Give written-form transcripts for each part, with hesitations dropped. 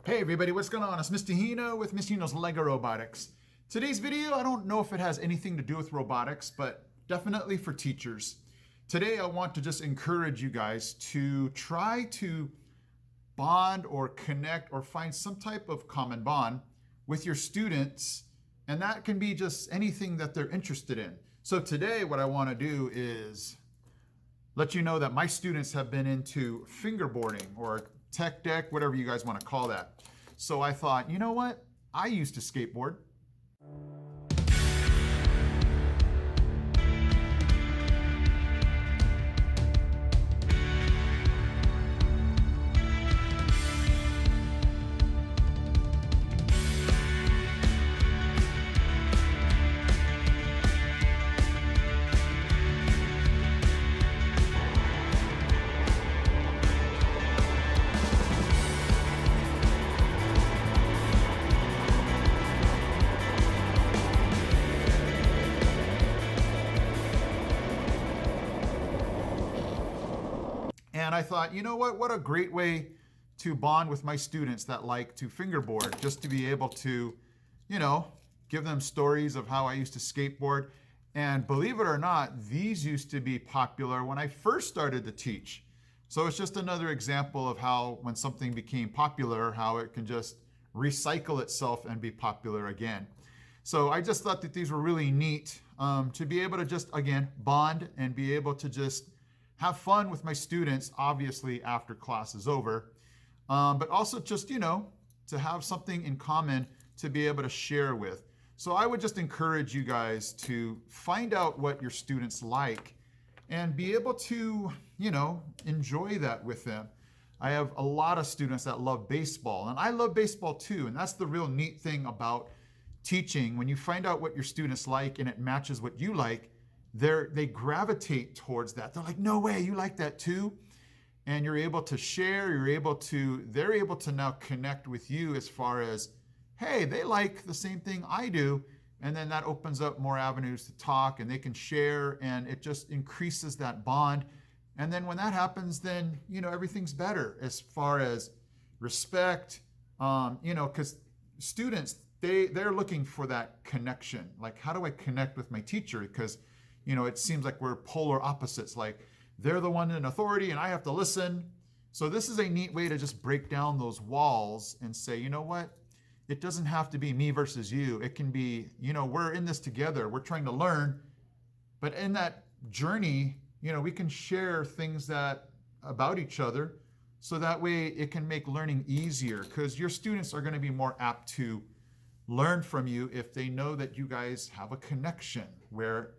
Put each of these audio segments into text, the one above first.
Hey everybody, what's going on? It's Mr. Hino with Mr. Hino's Lego Robotics. Today's video, I don't know if it has anything to do with robotics, but definitely for teachers. Today I want to just encourage you guys to try to bond or connect or find some type of common bond with your students, and that can be just anything that they're interested in. So today what I want to do is let you know that my students have been into fingerboarding or tech deck, whatever you guys want to call that. So I thought, you know what? I used to skateboard. And I thought, you know what a great way to bond with my students that like to fingerboard, just to be able to, give them stories of how I used to skateboard. And believe it or not, these used to be popular when I first started to teach. So it's just another example of how when something became popular, how it can just recycle itself and be popular again. So I just thought that these were really neat to be able to just, again, bond and be able to just have fun with my students, obviously after class is over, but also just, to have something in common to be able to share with. So I would just encourage you guys to find out what your students like and be able to, enjoy that with them. I have a lot of students that love baseball, and I love baseball too, and that's the real neat thing about teaching. When you find out what your students like and it matches what you like, they gravitate towards that. They're like, no way, you like that too? And you're able to share, they're able to now connect with you as far as, hey, they like the same thing I do. And then that opens up more avenues to talk and they can share, and it just increases that bond. And then when that happens, then, everything's better as far as respect, because students, they're looking for that connection. Like, how do I connect with my teacher? Because it seems like we're polar opposites. Like, they're the one in authority and I have to listen. So this is a neat way to just break down those walls and say, you know what? It doesn't have to be me versus you. It can be, we're in this together. We're trying to learn. But in that journey, we can share things about each other. So that way it can make learning easier, because your students are going to be more apt to learn from you if they know that you guys have a connection where,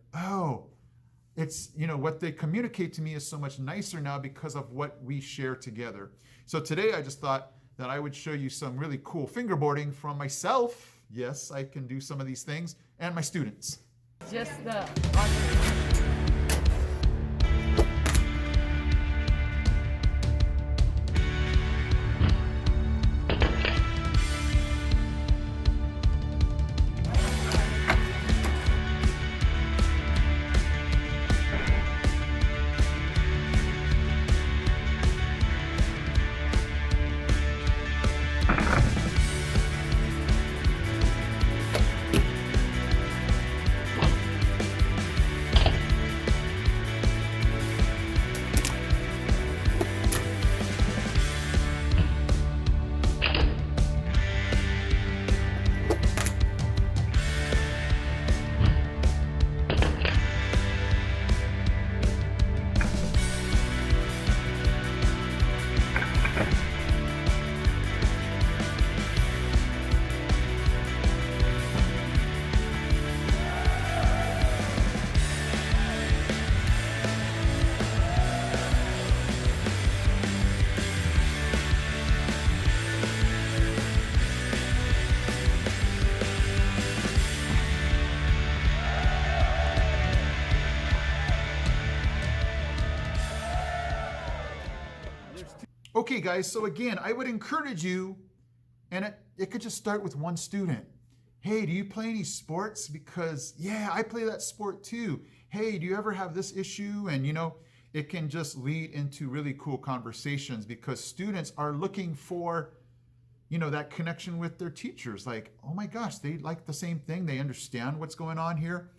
it's, what they communicate to me is so much nicer now because of what we share together. So today I just thought that I would show you some really cool fingerboarding from myself. Yes, I can do some of these things, and my students. Just the Okay, guys, so again, I would encourage you, and it could just start with one student. Hey, do you play any sports? Because, yeah, I play that sport too. Hey, do you ever have this issue? And, it can just lead into really cool conversations because students are looking for that connection with their teachers. Like, oh my gosh, they like the same thing. They understand what's going on here.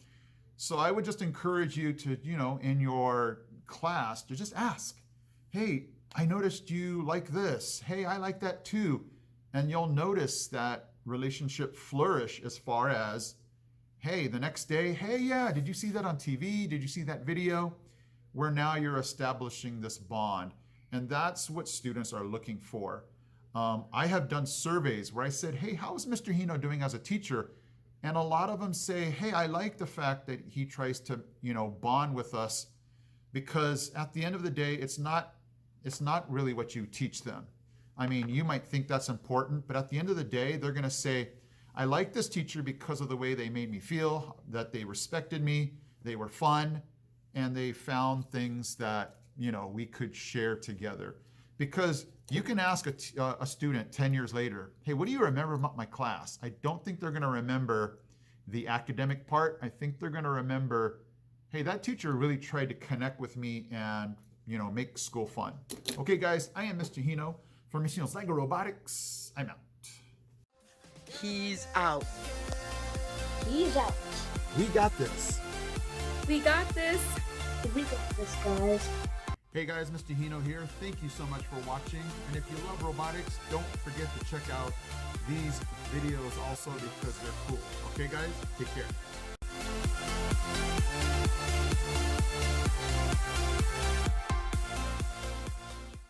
So I would just encourage you to, in your class, to just ask, hey, I noticed you like this. Hey, I like that too. And you'll notice that relationship flourish as far as, hey, the next day, hey, yeah, did you see that on TV? Did you see that video? Where now you're establishing this bond. And that's what students are looking for. I have done surveys where I said, hey, how is Mr. Hino doing as a teacher? And a lot of them say, hey, I like the fact that he tries to, bond with us, because at the end of the day, it's not really what you teach them. I mean, you might think that's important, but at the end of the day, they're going to say, I like this teacher because of the way they made me feel, that they respected me, they were fun, and they found things that, we could share together. Because you can ask a student 10 years later, hey, what do you remember about my class? I don't think they're going to remember the academic part. I think they're going to remember, hey, that teacher really tried to connect with me and, make school fun. Okay, guys, I am Mr. Hino from Mr. Hino's Lego Robotics. I'm out. He's out. He's out. We got this. We got this. We got this, guys. Hey guys, Mr. Hino here. Thank you so much for watching. And if you love robotics, don't forget to check out these videos also, because they're cool. Okay guys, take care.